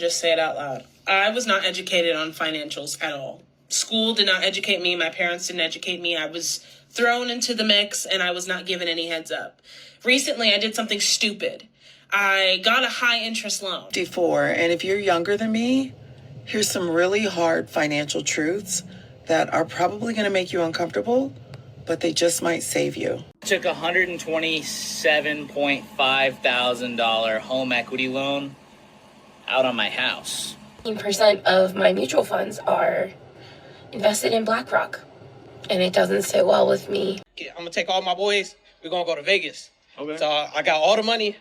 Just say it out loud. I was not educated on financials at all. School did not educate me. My parents didn't educate me. I was thrown into the mix and I was not given any heads up. Recently, I did something stupid. I got a high interest loan. 54, and if you're younger than me, here's some really hard financial truths that are probably going to make you uncomfortable, but they just might save you. I took a $127,500 home equity loan out on my house. 15% of my mutual funds are invested in BlackRock, and it doesn't sit well with me. I'm gonna take all my boys. We're gonna go to Vegas. Okay. So I got all the money.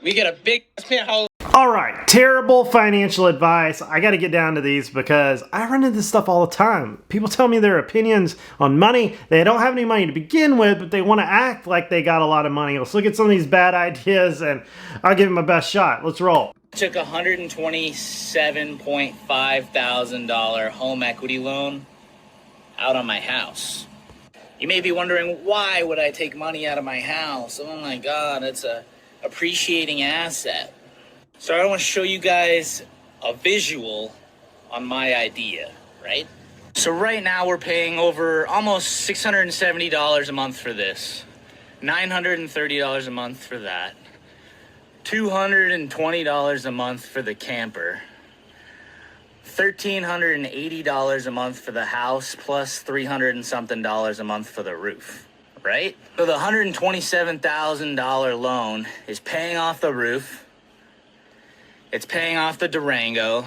We get a big penthouse. All right, terrible financial advice. I got to get down to these because I run into this stuff all the time. People tell me their opinions on money. They don't have any money to begin with, but they want to act like they got a lot of money. Let's look at some of these bad ideas and I'll give them my best shot. Let's roll. I took a $127,500 home equity loan out on my house. You may be wondering, why would I take money out of my house? Oh my God, it's a appreciating asset. So I want to show you guys a visual on my idea, right? So right now we're paying over almost $670 a month for this, $930 a month for that, $220 a month for the camper, $1,380 a month for the house, plus $300 and something a month for the roof, right? So the $127,000 loan is paying off the roof, it's paying off the Durango,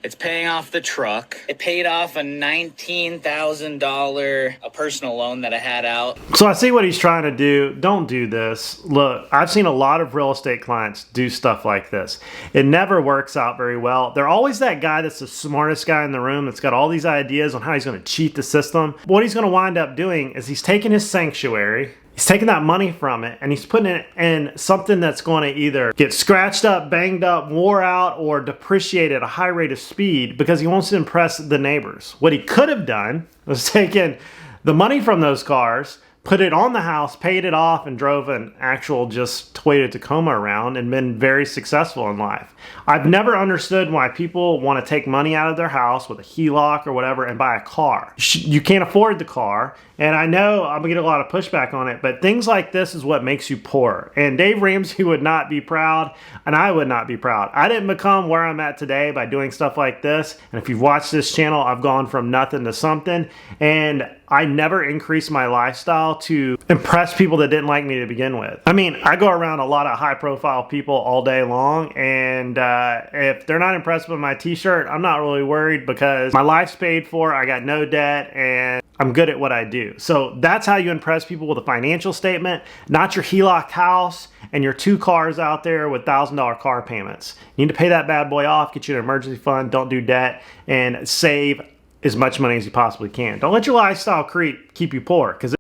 it's paying off the truck. It paid off a $19,000 personal loan that I had out. So I see what he's trying to do. Don't do this. Look, I've seen a lot of real estate clients do stuff like this. It never works out very well. They're always that guy that's the smartest guy in the room that's got all these ideas on how he's going to cheat the system. What he's going to wind up doing is he's taking his sanctuary, he's taking that money from it and he's putting it in something that's going to either get scratched up, banged up, wore out, or depreciate at a high rate of speed because he wants to impress the neighbors. What he could have done was taken the money from those cars, put it on the house, paid it off, and drove an actual just Toyota Tacoma around and been very successful in life. I've never understood why people want to take money out of their house with a HELOC or whatever and buy a car. You can't afford the car, and I know I'm gonna get a lot of pushback on it, but things like this is what makes you poor. And Dave Ramsey would not be proud, and I would not be proud. I didn't become where I'm at today by doing stuff like this, and if you've watched this channel, I've gone from nothing to something, and I never increased my lifestyle to impress people that didn't like me to begin with. I mean, I go around a lot of high-profile people all day long, and if they're not impressed with my t-shirt, I'm not really worried because my life's paid for, I got no debt, and I'm good at what I do. So that's how you impress people with a financial statement, not your HELOC house and your 2 cars out there with $1,000 car payments. You need to pay that bad boy off, get you an emergency fund, don't do debt, and save as much money as you possibly can. Don't let your lifestyle keep you poor. Because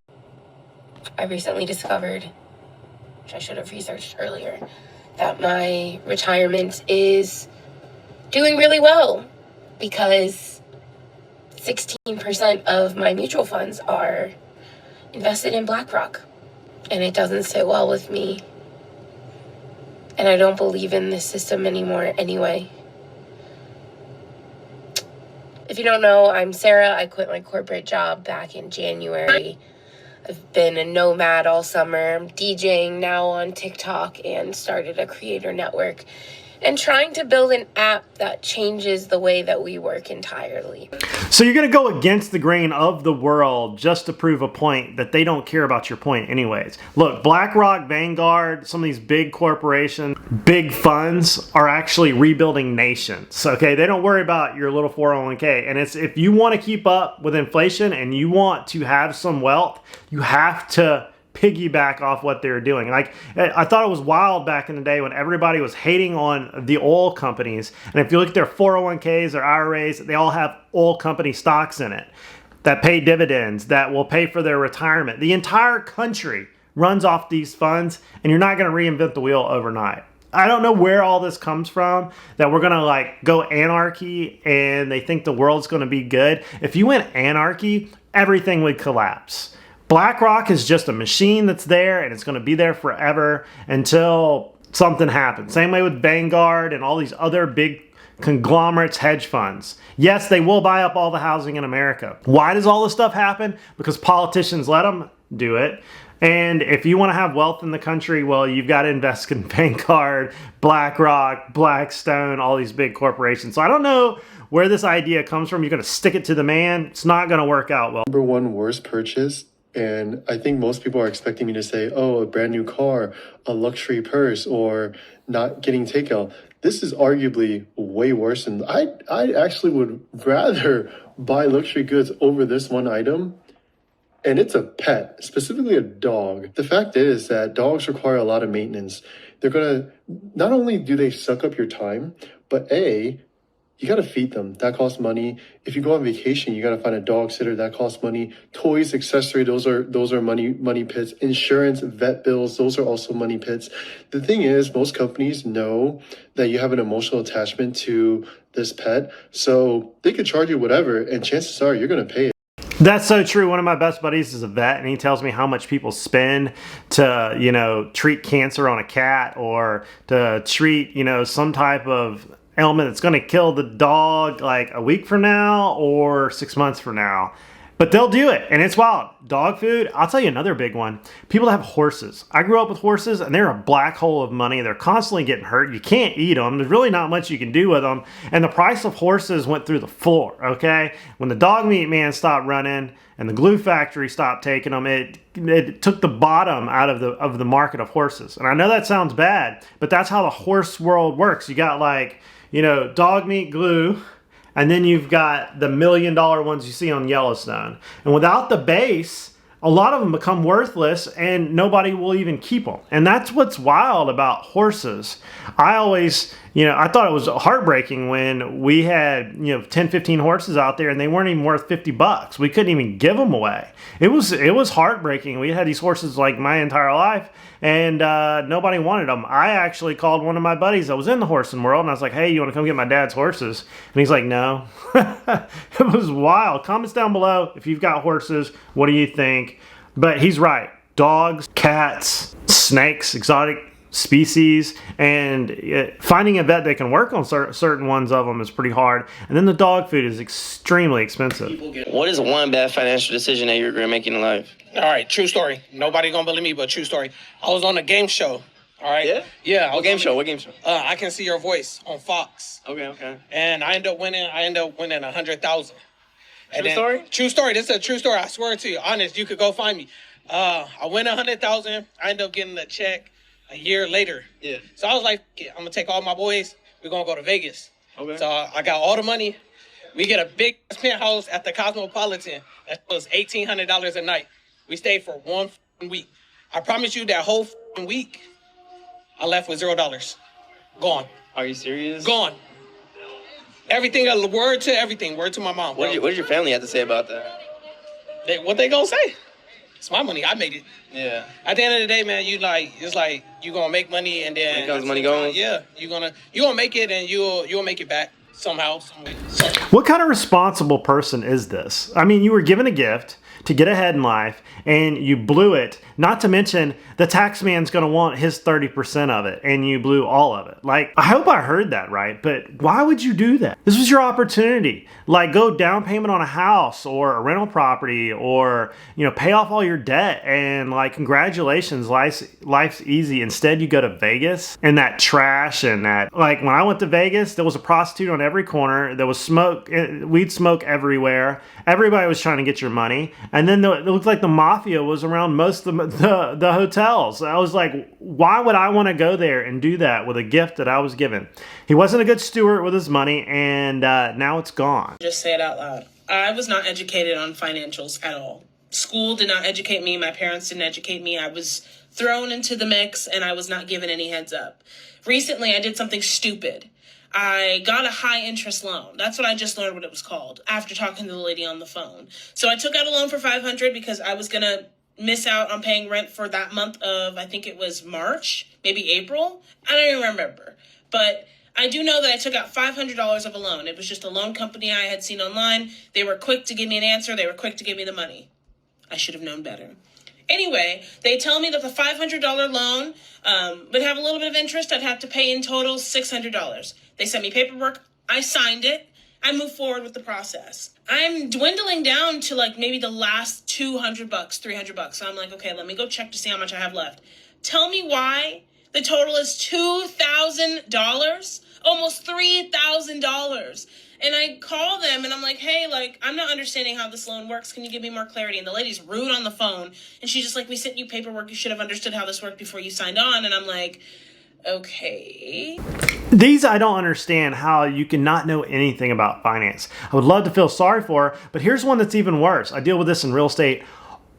I recently discovered, which I should have researched earlier, that my retirement is doing really well because 16% of my mutual funds are invested in BlackRock, and it doesn't sit well with me. And I don't believe in this system anymore anyway. If you don't know, I'm Sarah. I quit my corporate job back in January. I've been a nomad all summer. I'm DJing now on TikTok and started a creator network and trying to build an app that changes the way that we work entirely. So you're going to go against the grain of the world just to prove a point that they don't care about your point anyways. Look, BlackRock, Vanguard, some of these big corporations, big funds are actually rebuilding nations. Okay, they don't worry about your little 401k. And it's if you want to keep up with inflation and you want to have some wealth, you have to piggyback off what they're doing. Like, I thought it was wild back in the day when everybody was hating on the oil companies. And if you look at their 401ks, their IRAs, they all have oil company stocks in it that pay dividends, that will pay for their retirement. The entire country runs off these funds, and you're not going to reinvent the wheel overnight. I don't know where all this comes from, that we're going to like go anarchy and they think the world's going to be good. If you went anarchy, everything would collapse. BlackRock is just a machine that's there and it's going to be there forever until something happens. Same way with Vanguard and all these other big conglomerates, hedge funds. Yes, they will buy up all the housing in America. Why does all this stuff happen? Because politicians let them do it. And if you want to have wealth in the country, well, you've got to invest in Vanguard, BlackRock, Blackstone, all these big corporations. So I don't know where this idea comes from. You're going to stick it to the man. It's not going to work out well. Number one worst purchase, and I think most people are expecting me to say, oh, a brand new car, a luxury purse, or not getting takeout. This is arguably way worse. And I actually would rather buy luxury goods over this one item. And it's a pet, specifically a dog. The fact is that dogs require a lot of maintenance. They're gonna, not only do they suck up your time, but you gotta feed them. That costs money. If you go on vacation, you gotta find a dog sitter. That costs money. Toys, accessory, those are money pits. Insurance, vet bills, those are also money pits. The thing is, most companies know that you have an emotional attachment to this pet, so they could charge you whatever, and chances are you're gonna pay it. That's so true. One of my best buddies is a vet, and he tells me how much people spend to, treat cancer on a cat, or to treat, some type of ailment that's going to kill the dog like a week from now or 6 months from now. But they'll do it, and it's wild. Dog food, I'll tell you another big one. People that have horses. I grew up with horses, and they're a black hole of money. They're constantly getting hurt. You can't eat them. There's really not much you can do with them. And the price of horses went through the floor, okay? When the dog meat man stopped running and the glue factory stopped taking them, it took the bottom out of the market of horses. And I know that sounds bad, but that's how the horse world works. You got dog meat glue, and then you've got the $1 million ones you see on Yellowstone. And without the base, a lot of them become worthless and nobody will even keep them. And that's what's wild about horses. I always, I thought it was heartbreaking when we had, 10, 15 horses out there and they weren't even worth $50. We couldn't even give them away. It was heartbreaking. We had these horses like my entire life, and nobody wanted them. I actually called one of my buddies that was in the horsing world, and I was like, hey, you want to come get my dad's horses? And he's like, no. It was wild. Comments down below if you've got horses. What do you think? But he's right. Dogs, cats, snakes, exotic species, and finding a vet that can work on certain ones of them is pretty hard. And then the dog food is extremely expensive. What is one bad financial decision that you're going to make in life? All right, true story. Nobody gonna believe me, but true story. I was on a game show. All right. Yeah. Yeah. What game show? What game show? I Can See Your Voice on Fox. Okay. And I ended up winning. $100,000. True story? True story. This is a true story. I swear to you. Honest. You could go find me. I win $100,000. I ended up getting a check a year later. Yeah. So I was like, I'm gonna take all my boys. We're gonna go to Vegas. Okay. So I got all the money. We get a big penthouse at the Cosmopolitan. That was $1,800 a night. We stayed for 1 week. I promise you that whole week, I left with $0. Gone. Are you serious? Gone. Everything, word to everything. Word to my mom. What did your family have to say about that? What they gonna say? It's my money. I made it. Yeah. At the end of the day, man, it's like you gonna make money, and then when it comes money goes. Yeah, you gonna make it, and you'll make it back somehow, some way. What kind of responsible person is this? I mean, you were given a gift to get ahead in life, and you blew it. Not to mention, the tax man's going to want his 30% of it, and you blew all of it. Like, I hope I heard that right, but why would you do that? This was your opportunity. Like, go down payment on a house or a rental property, or, pay off all your debt, and like, congratulations, life's easy. Instead, you go to Vegas, and that trash, and that, like, when I went to Vegas, there was a prostitute on every corner. There was smoke, weed smoke everywhere. Everybody was trying to get your money. And then it looked like the mafia was around most of the hotels. I was like, why would I want to go there and do that with a gift that I was given? He wasn't a good steward with his money, and now it's gone. Just say it out loud. I was not educated on financials at all. School did not educate me. My parents didn't educate me. I was thrown into the mix, and I was not given any heads up. Recently, I did something stupid. I got a high interest loan. That's what I just learned what it was called after talking to the lady on the phone. So I took out a loan for $500 because I was going to miss out on paying rent for that month of, I think it was March, maybe April. I don't even remember. But I do know that I took out $500 of a loan. It was just a loan company I had seen online. They were quick to give me an answer. They were quick to give me the money. I should have known better. Anyway, they tell me that the $500 loan would have a little bit of interest. I'd have to pay in total $600. They sent me paperwork I signed it. I moved forward with the process. I'm dwindling down to like maybe the last $200, $300. So I'm like, okay, let me go check to see how much I have left. Tell me why the total is $2,000, almost $3,000. And I call them and I'm like, hey, like, I'm not understanding how this loan works. Can you give me more clarity? And the lady's rude on the phone. And she's just like, we sent you paperwork. You should have understood how this worked before you signed on. And I'm like, okay. These I don't understand how you can not know anything about finance. I would love to feel sorry for her, but here's one that's even worse. I deal with this in real estate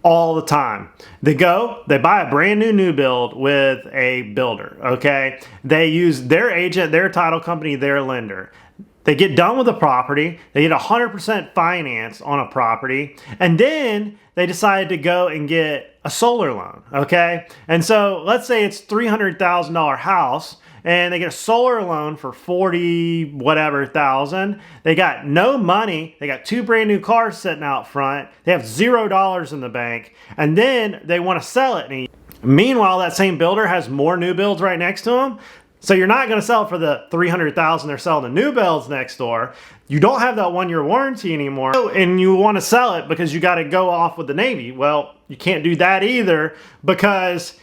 all the time. They buy a brand new build with a builder, okay? They use their agent, their title company, their lender. They get done with the property, they get 100% finance on a property, and then they decide to go and get a solar loan, okay? And so let's say it's $300,000 house, and they get a solar loan for 40 whatever thousand. They got no money. They got 2 brand new cars sitting out front. They have $0 in the bank, and then they want to sell it. Meanwhile, that same builder has more new builds right next to them. So you're not going to sell it for the $300,000 they're selling the new builds next door. You don't have that 1-year warranty anymore, and you want to sell it because you got to go off with the Navy. Well, you can't do that either because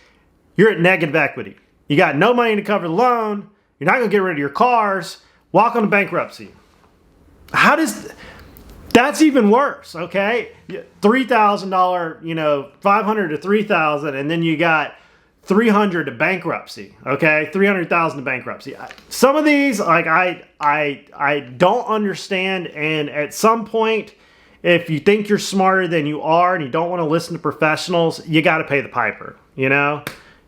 you're at negative equity. You got no money to cover the loan. You're not going to get rid of your cars. Walk on bankruptcy. That's even worse, okay? $3,000, $500 to $3,000, and then you got $300 to bankruptcy, okay? $300,000 to bankruptcy. Some of these, like I don't understand, and at some point, if you think you're smarter than you are and you don't want to listen to professionals, you got to pay the piper,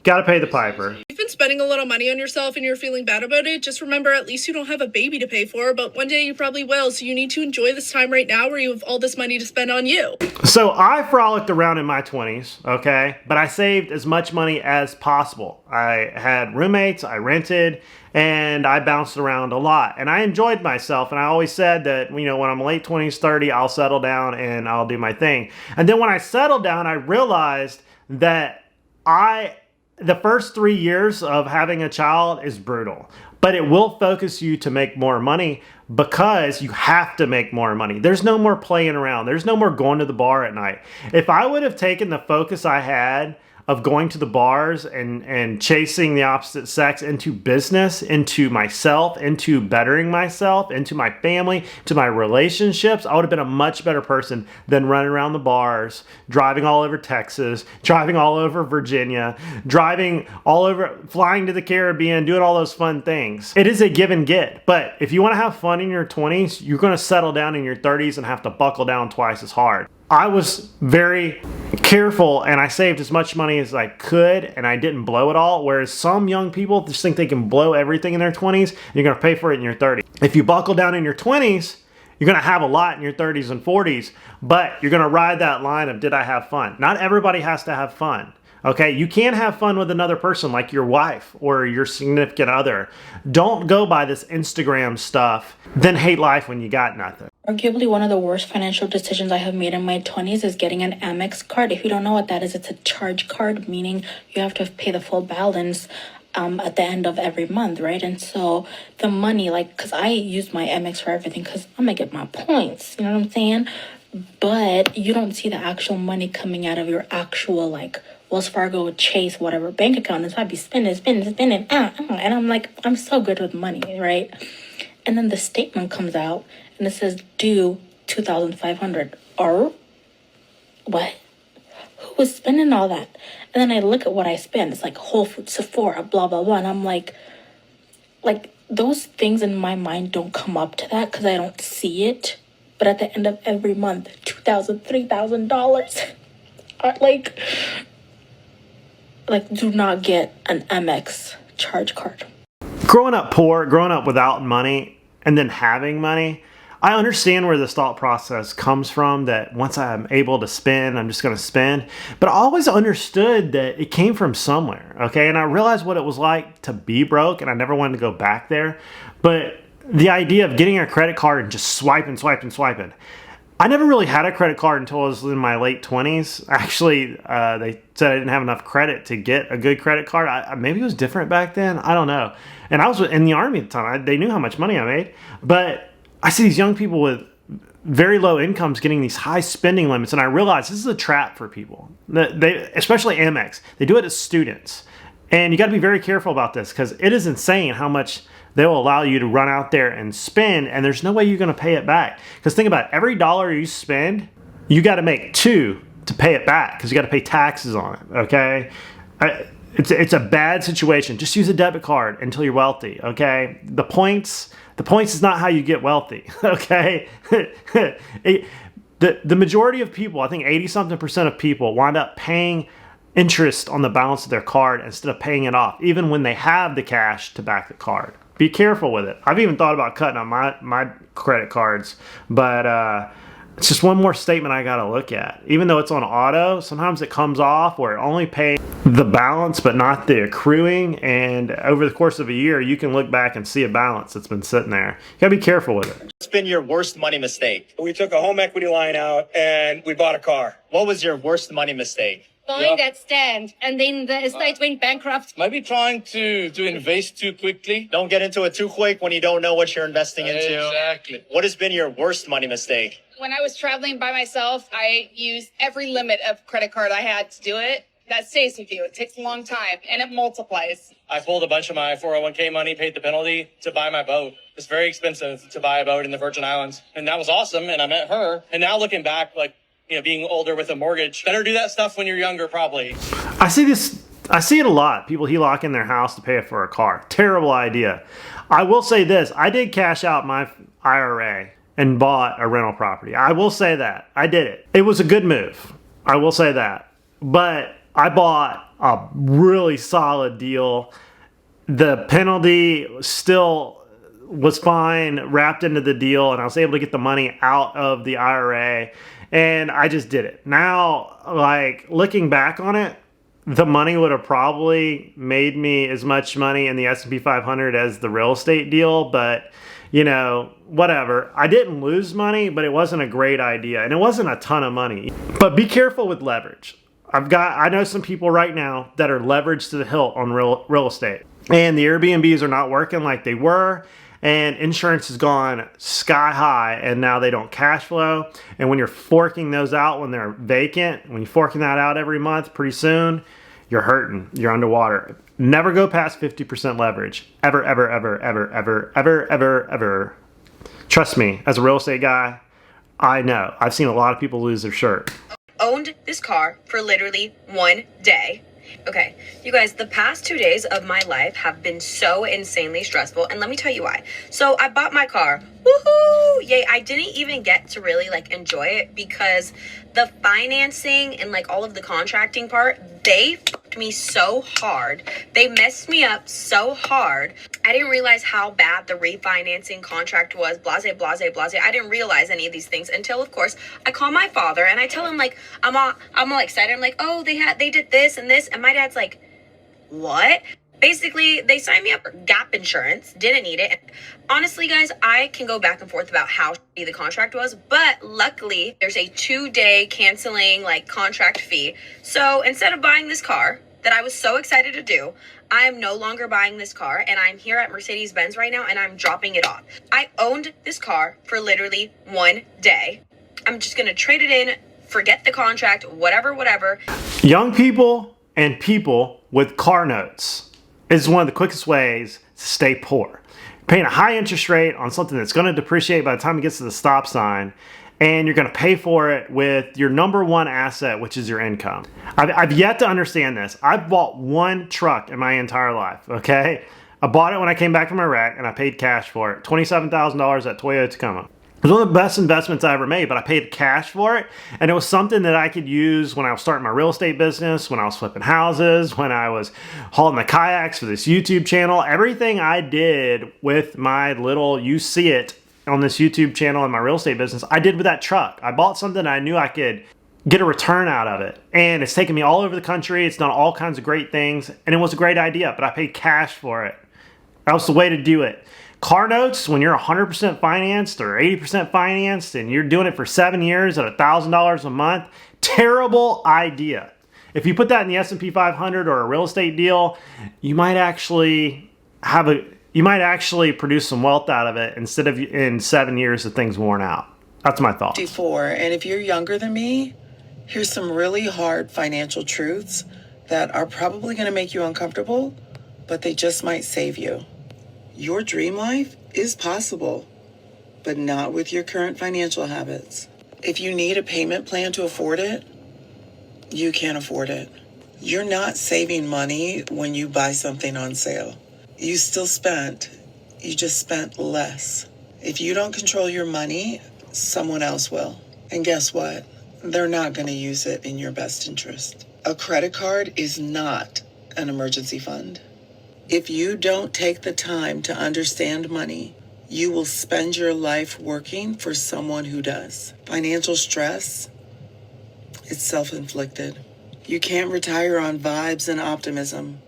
Got to pay the piper. You've been spending a lot of money on yourself and you're feeling bad about it. Just remember, at least you don't have a baby to pay for, but one day you probably will. So you need to enjoy this time right now where you have all this money to spend on you. So I frolicked around in my 20s, okay? But I saved as much money as possible. I had roommates, I rented, and I bounced around a lot. And I enjoyed myself. And I always said that, when I'm late 20s, 30, I'll settle down and I'll do my thing. And then when I settled down, I realized that the first 3 years of having a child is brutal, but it will focus you to make more money because you have to make more money. There's no more playing around. There's no more going to the bar at night. If I would have taken the focus I had of going to the bars and chasing the opposite sex into business, into myself, into bettering myself, into my family, to my relationships, I would have been a much better person than running around the bars, driving all over Texas, driving all over Virginia, driving all over, flying to the Caribbean, doing all those fun things. It is a give and get, but if you want to have fun in your 20s, you're going to settle down in your 30s and have to buckle down twice as hard. I was very careful and I saved as much money as I could and I didn't blow it all, whereas some young people just think they can blow everything in their 20s and you're going to pay for it in your 30s. If you buckle down in your 20s, you're going to have a lot in your 30s and 40s, but you're going to ride that line of, did I have fun? Not everybody has to have fun. Okay, you can have fun with another person like your wife or your significant other. Don't go by this Instagram stuff, then hate life when you got nothing. Arguably one of the worst financial decisions I have made in my 20s is getting an Amex card. If you don't know what that is, it's a charge card, meaning you have to pay the full balance at the end of every month, right? And so the money, because I use my Amex for everything because I'm going to get my points, you know what I'm saying? But you don't see the actual money coming out of your actual, Wells Fargo, Chase, whatever bank account. And so I'd be spending. And I'm like, I'm so good with money, right? And then the statement comes out and it says due $2,500. Or what? Who was spending all that? And then I look at what I spend. It's like Whole Foods, Sephora, blah, blah, blah. And I'm like those things in my mind don't come up to that because I don't see it. But at the end of every month, $2,000, $3,000 are do not get an Amex charge card. Growing up poor, growing up without money, and then having money, I understand where this thought process comes from, that once I'm able to spend, I'm just going to spend. But I always understood that it came from somewhere, okay? And I realized what it was like to be broke, and I never wanted to go back there. But the idea of getting a credit card and just swiping, I never really had a credit card until I was in my late 20s. Actually, they said I didn't have enough credit to get a good credit card. Maybe it was different back then. I don't know. And I was in the Army at the time. They knew how much money I made. But I see these young people with very low incomes getting these high spending limits. And I realize this is a trap for people. Especially Amex. They do it as students. And you got to be very careful about this because it is insane how much they'll allow you to run out there and spend, and there's no way you're going to pay it back. Because think about it, every dollar you spend, you got to make two to pay it back because you got to pay taxes on it, okay? It's a bad situation. Just use a debit card until you're wealthy, okay? The points is not how you get wealthy, okay? The majority of people, I think 80-something% of people wind up paying interest on the balance of their card instead of paying it off, even when they have the cash to back the card. Be careful with it. I've even thought about cutting on my credit cards, but it's just one more statement I got to look at. Even though it's on auto, sometimes it comes off where it only pays the balance but not the accruing, and over the course of a year, you can look back and see a balance that's been sitting there. You got to be careful with it. What's been your worst money mistake? We took a home equity line out and we bought a car. What was your worst money mistake? Buying that stand, and then the estate went bankrupt. Maybe trying to invest too quickly. Don't get into it too quick when you don't know what you're investing into. Exactly. What has been your worst money mistake? When I was traveling by myself, I used every limit of credit card I had to do it. That stays with you. It takes a long time, and it multiplies. I pulled a bunch of my 401k money, paid the penalty to buy my boat. It's very expensive to buy a boat in the Virgin Islands. And that was awesome, and I met her. And now looking back, being older with a mortgage, better do that stuff when you're younger, probably. I see it a lot. People HELOC in their house to pay for a car. Terrible idea. I will say this. I did cash out my IRA and bought a rental property. I will say that. I did it. It was a good move. I will say that. But I bought a really solid deal. The penalty still was fine, wrapped into the deal, and I was able to get the money out of the IRA. And I just did it. Now, looking back on it, the money would have probably made me as much money in the S&P 500 as the real estate deal, but, whatever. I didn't lose money, but it wasn't a great idea, and it wasn't a ton of money. But be careful with leverage. I know some people right now that are leveraged to the hilt on real estate, and the Airbnbs are not working like they were. And insurance has gone sky high, and now they don't cash flow. And when you're forking those out when they're vacant, when you're forking that out every month, pretty soon, you're hurting. You're underwater. Never go past 50% leverage. Ever, ever, ever, ever, ever, ever, ever, ever. Trust me, as a real estate guy, I know. I've seen a lot of people lose their shirt. Owned this car for literally one day. Okay, you guys, the past 2 days of my life have been so insanely stressful, and let me tell you why. So I bought my car. Woohoo! Yay! I didn't even get to really enjoy it because the financing and all of the contracting part, they fucked me so hard. They messed me up so hard. I didn't realize how bad the refinancing contract was. Blase, blase, blase. I didn't realize any of these things until, of course, I call my father and I tell him I'm all excited. I'm like, oh, they did this and this, and my dad's like, what? Basically, they signed me up for gap insurance, didn't need it. Honestly, guys, I can go back and forth about how shitty the contract was, but luckily, there's a 2-day canceling contract fee. So instead of buying this car that I was so excited to do, I am no longer buying this car, and I'm here at Mercedes-Benz right now, and I'm dropping it off. I owned this car for literally one day. I'm just gonna trade it in, forget the contract, whatever. Young people and people with car notes is one of the quickest ways to stay poor. Paying a high interest rate on something that's going to depreciate by the time it gets to the stop sign, and you're going to pay for it with your number one asset, which is your income. I've yet to understand this. I've bought one truck in my entire life, okay? I bought it when I came back from Iraq, and I paid cash for it. $27,000 at Toyota Tacoma. It was one of the best investments I ever made, but I paid cash for it, and it was something that I could use when I was starting my real estate business, when I was flipping houses, when I was hauling the kayaks for this YouTube channel. Everything I did with my little You See It on this YouTube channel and my real estate business, I did with that truck. I bought something I knew I could get a return out of it, and it's taken me all over the country. It's done all kinds of great things, and it was a great idea, but I paid cash for it. That was the way to do it. car notes when you're 100% financed or 80% financed and you're doing it for 7 years at $1,000 a month, terrible idea. If you put that in the S&P 500 or a real estate deal, you might actually produce some wealth out of it instead of in 7 years of things worn out. That's my thought. 54, and if you're younger than me, here's some really hard financial truths that are probably going to make you uncomfortable, but they just might save you. Your dream life is possible, but not with your current financial habits. If you need a payment plan to afford it, you can't afford it. You're not saving money when you buy something on sale. You still spent, you just spent less. If you don't control your money, someone else will. And guess what? They're not going to use it in your best interest. A credit card is not an emergency fund. If you don't take the time to understand money, you will spend your life working for someone who does. Financial stress, it's self-inflicted. You can't retire on vibes and optimism.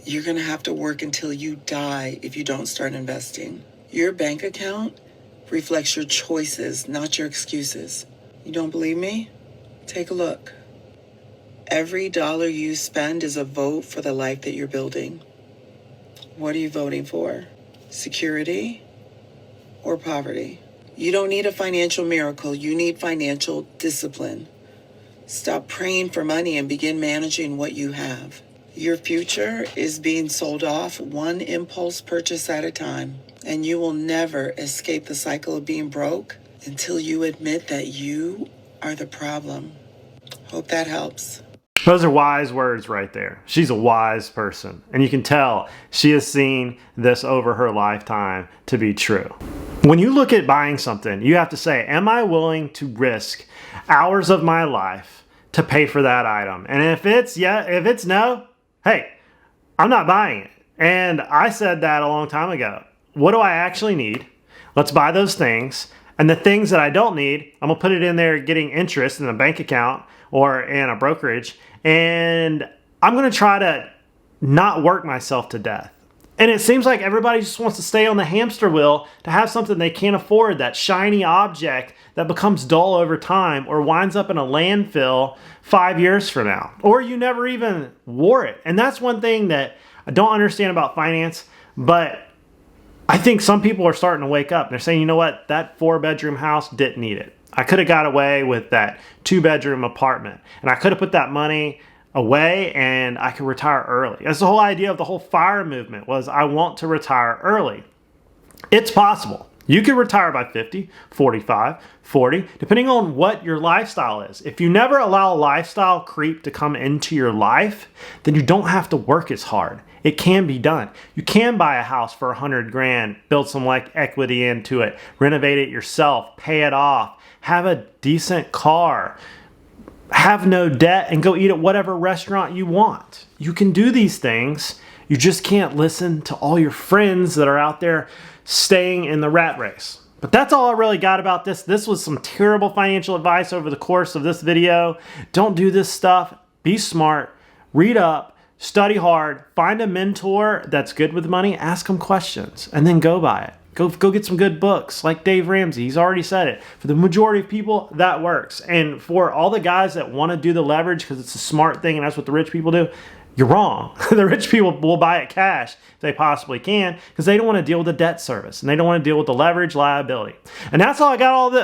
You're going to have to work until you die if you don't start investing. Your bank account reflects your choices, not your excuses. You don't believe me? Take a look. Every dollar you spend is a vote for the life that you're building. What are you voting for? Security or poverty? You don't need a financial miracle. You need financial discipline. Stop praying for money and begin managing what you have. Your future is being sold off one impulse purchase at a time, and you will never escape the cycle of being broke until you admit that you are the problem. Hope that helps. Those are wise words right there. She's a wise person, and you can tell she has seen this over her lifetime to be true. When you look at buying something, you have to say, am I willing to risk hours of my life to pay for that item? And if it's no, hey, I'm not buying it. And I said that a long time ago. What do I actually need? Let's buy those things. And the things that I don't need, I'm gonna put it in there getting interest in a bank account or in a brokerage. And I'm gonna try to not work myself to death. And it seems like everybody just wants to stay on the hamster wheel to have something they can't afford, that shiny object that becomes dull over time or winds up in a landfill 5 years from now. Or you never even wore it. And that's one thing that I don't understand about finance, but I think some people are starting to wake up. They're saying, you know what, that 4-bedroom house didn't need it. I could have got away with that 2-bedroom apartment. And I could have put that money away and I could retire early. That's the whole idea of the whole FIRE movement, was I want to retire early. It's possible. You could retire by 50, 45, 40, depending on what your lifestyle is. If you never allow a lifestyle creep to come into your life, then you don't have to work as hard. It can be done. You can buy a house for $100 grand, build some equity into it, renovate it yourself, pay it off, have a decent car, have no debt, and go eat at whatever restaurant you want. You can do these things. You just can't listen to all your friends that are out there staying in the rat race. But that's all I really got about this. This was some terrible financial advice over the course of this video. Don't do this stuff. Be smart. Read up. Study hard. Find a mentor that's good with money. Ask them questions and then go buy it. Go get some good books like Dave Ramsey. He's already said it. For the majority of people, that works. And for all the guys that want to do the leverage because it's a smart thing and that's what the rich people do, you're wrong. The rich people will buy it cash if they possibly can because they don't want to deal with the debt service and they don't want to deal with the leverage liability. And that's all I got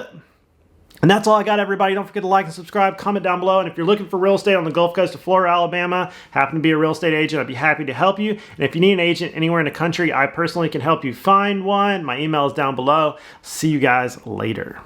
And that's all I got, everybody. Don't forget to like and subscribe, comment down below. And if you're looking for real estate on the Gulf Coast of Florida, Alabama, happen to be a real estate agent, I'd be happy to help you. And if you need an agent anywhere in the country, I personally can help you find one. My email is down below. See you guys later.